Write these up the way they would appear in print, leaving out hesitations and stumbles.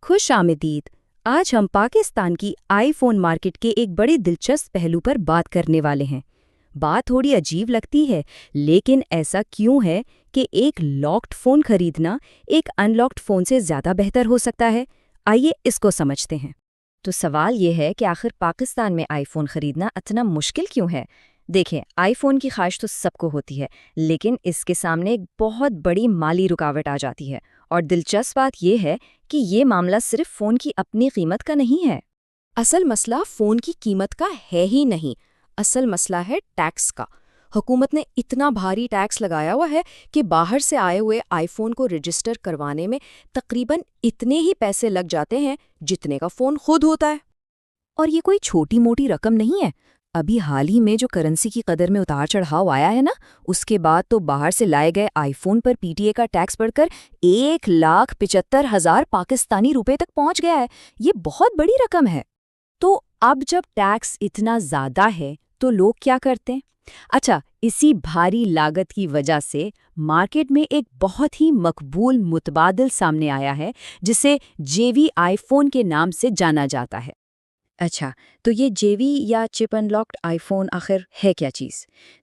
खुश आमदीद। आज हम पाकिस्तान की आईफोन मार्केट के एक बड़े दिलचस्प पहलू पर बात करने वाले हैं। बात थोड़ी अजीब लगती है, लेकिन ऐसा क्यों है कि एक लॉक्ड फ़ोन खरीदना एक अनलॉक्ड फ़ोन से ज़्यादा बेहतर हो सकता है? आइए इसको समझते हैं। तो सवाल ये है कि आखिर पाकिस्तान में आईफोन खरीदना इतना मुश्किल क्यों है? देखें, आईफोन की ख्वाहिश तो सबको होती है, लेकिन इसके सामने एक बहुत बड़ी माली रुकावट आ जाती है। और दिलचस्प बात यह है कि ये मामला सिर्फ फ़ोन की अपनी कीमत का नहीं है। असल मसला फ़ोन की कीमत का है ही नहीं, असल मसला है टैक्स का। हुकूमत ने इतना भारी टैक्स लगाया हुआ है कि बाहर से आए हुए आईफोन को रजिस्टर करवाने में तकरीबन इतने ही पैसे लग जाते हैं जितने का फ़ोन खुद होता है। और ये कोई छोटी मोटी रकम नहीं है। अभी हाल ही में जो करेंसी की कदर में उतार चढ़ाव आया है ना, उसके बाद तो बाहर से लाए गए आईफोन पर पीटीए का टैक्स बढ़कर 1,75,000 पाकिस्तानी रुपए तक पहुंच गया है। ये बहुत बड़ी रकम है। तो अब जब टैक्स इतना ज़्यादा है तो लोग क्या करते हैं? अच्छा, इसी भारी लागत की वजह से मार्केट में एक बहुत ही मकबूल मुतबादिल सामने आया है, जिसे जेवी आईफोन के नाम से जाना जाता है। अच्छा, तो ये जेवी या चिप अनलॉक्ड आईफोन आखिर है क्या चीज़?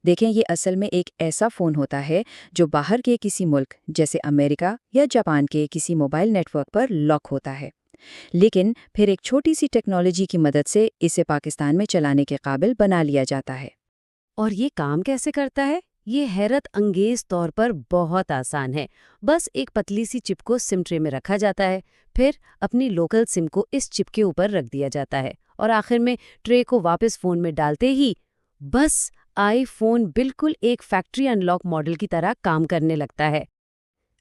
देखें, ये असल में एक ऐसा फ़ोन होता है जो बाहर के किसी मुल्क जैसे अमेरिका या जापान के किसी मोबाइल नेटवर्क पर लॉक होता है, लेकिन फिर एक छोटी सी टेक्नोलॉजी की मदद से इसे पाकिस्तान में चलाने के काबिल बना लिया जाता है। और ये काम कैसे करता है? ये हैरत अंगेज तौर पर बहुत आसान है। बस एक पतली सी चिप को सिम ट्रे में रखा जाता है, फिर अपनी लोकल सिम को इस चिप के ऊपर रख दिया जाता है और आखिर में ट्रे को वापस फ़ोन में डालते ही बस आईफोन बिल्कुल एक फैक्ट्री अनलॉक मॉडल की तरह काम करने लगता है।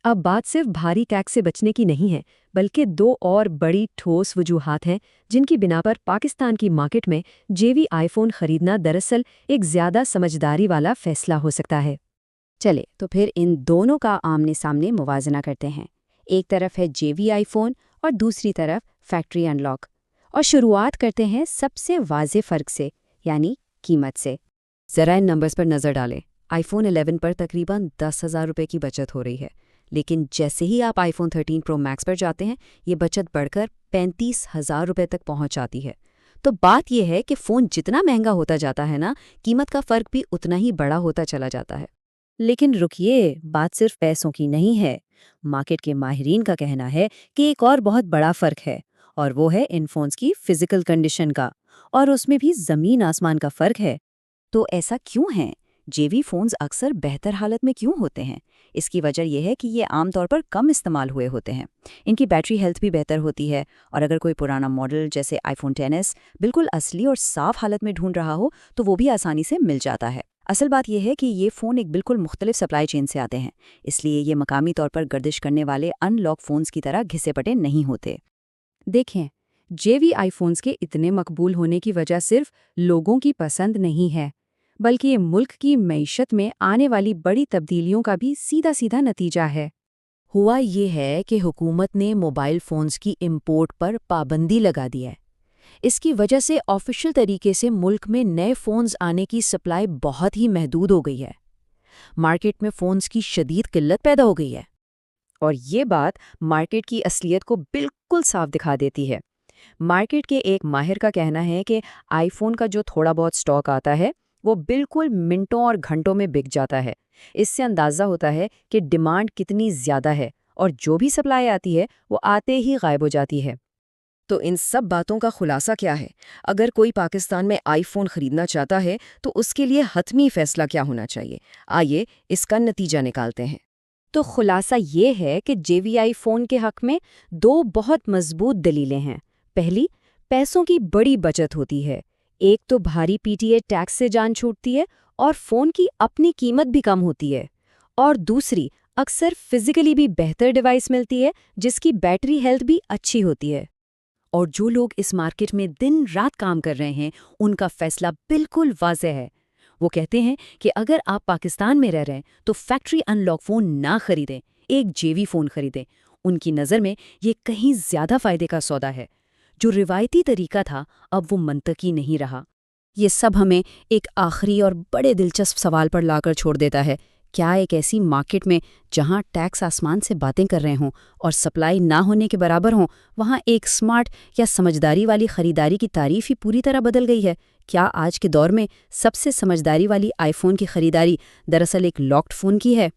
अब बात सिर्फ भारी टैक्स से बचने की नहीं है, बल्कि दो और बड़ी ठोस वजूहात हैं जिनकी बिना पर पाकिस्तान की मार्केट में जेवी आईफोन खरीदना दरअसल एक ज़्यादा समझदारी वाला फैसला हो सकता है। चले तो फिर इन दोनों का आमने सामने मुवाजना करते हैं। एक तरफ है जेवी आईफोन और दूसरी तरफ फैक्ट्री अनलॉक। और शुरुआत करते हैं सबसे वाज़ेह फ़र्क से, यानी कीमत से। ज़रा इन नंबर्स पर नज़र डालें। आईफोन 11 पर तकरीबन 10,000 रुपये की बचत हो रही है, लेकिन जैसे ही आप आईफोन 13 प्रो मैक्स पर जाते हैं, ये बचत बढ़कर 35,000 रुपये तक पहुंच जाती है। तो बात यह है कि फ़ोन जितना महंगा होता जाता है ना, कीमत का फ़र्क भी उतना ही बड़ा होता चला जाता है। लेकिन रुकिए, बात सिर्फ पैसों की नहीं है। मार्केट के माहिरीन का कहना है कि एक और बहुत बड़ा फ़र्क है, और वो है इन फ़ोन्स की फ़िज़िकल कंडीशन का, और उसमें भी ज़मीन आसमान का फ़र्क है। तो ऐसा क्यों है? जेवी फ़ोन्स अक्सर बेहतर हालत में क्यों होते हैं? इसकी वजह यह है कि ये आमतौर पर कम इस्तेमाल हुए होते हैं। इनकी बैटरी हेल्थ भी बेहतर होती है, और अगर कोई पुराना मॉडल जैसे आईफोन 10s बिल्कुल असली और साफ हालत में ढूंढ रहा हो, तो वो भी आसानी से मिल जाता है। असल बात यह है कि ये फ़ोन एक बिल्कुल मुख्तलिफ सप्लाई चेन से आते हैं, इसलिए ये मकामी तौर पर गर्दिश करने वाले अनलॉक फ़ोन्स की तरह घिसे पटे नहीं होते। देखें, जेवी आईफोन्स के इतने मकबूल होने की वजह सिर्फ लोगों की पसंद नहीं है, बल्कि ये मुल्क की मईशत में आने वाली बड़ी तब्दीलियों का भी सीधा सीधा नतीजा है। हुआ ये है कि हुकूमत ने मोबाइल फ़ोन्स की इंपोर्ट पर पाबंदी लगा दी है। इसकी वजह से ऑफिशियल तरीके से मुल्क में नए फ़ोन्स आने की सप्लाई बहुत ही महदूद हो गई है। मार्केट में फ़ोन्स की शदीद किल्लत पैदा हो गई है। और ये बात मार्केट की असलियत को बिल्कुल साफ दिखा देती है। मार्केट के एक माहिर का कहना है कि आईफोन का जो थोड़ा बहुत स्टॉक आता है, वो बिल्कुल मिनटों और घंटों में बिक जाता है। इससे अंदाज़ा होता है कि डिमांड कितनी ज़्यादा है, और जो भी सप्लाई आती है वो आते ही गायब हो जाती है। तो इन सब बातों का खुलासा क्या है? अगर कोई पाकिस्तान में आईफोन खरीदना चाहता है तो उसके लिए हतमी फैसला क्या होना चाहिए? आइए इसका नतीजा निकालते हैं। तो खुलासा ये है कि जेवीआई फ़ोन के हक में दो बहुत मजबूत दलीलें हैं। पहली, पैसों की बड़ी बचत होती है। एक तो भारी पीटीए टैक्स से जान छूटती है, और फ़ोन की अपनी कीमत भी कम होती है। और दूसरी, अक्सर फिजिकली भी बेहतर डिवाइस मिलती है, जिसकी बैटरी हेल्थ भी अच्छी होती है। और जो लोग इस मार्केट में दिन रात काम कर रहे हैं, उनका फैसला बिल्कुल वाज़ेह है। वो कहते हैं कि अगर आप पाकिस्तान में रह रहे हैं तो फैक्ट्री अनलॉक फ़ोन ना खरीदें, एक जेवी फ़ोन खरीदें। उनकी नज़र में ये कहीं ज़्यादा फ़ायदे का सौदा है। जो रिवायती तरीका था, अब वो मंतकी नहीं रहा। ये सब हमें एक आखिरी और बड़े दिलचस्प सवाल पर लाकर छोड़ देता है کیا ایک ایسی مارکیٹ میں جہاں ٹیکس آسمان سے باتیں کر رہے ہوں اور سپلائی نہ ہونے کے برابر ہوں، وہاں ایک سمارٹ یا سمجھداری والی خریداری کی تعریف ہی پوری طرح بدل گئی ہے؟ کیا آج کے دور میں سب سے سمجھداری والی آئی فون کی خریداری دراصل ایک لاکڈ فون کی ہے؟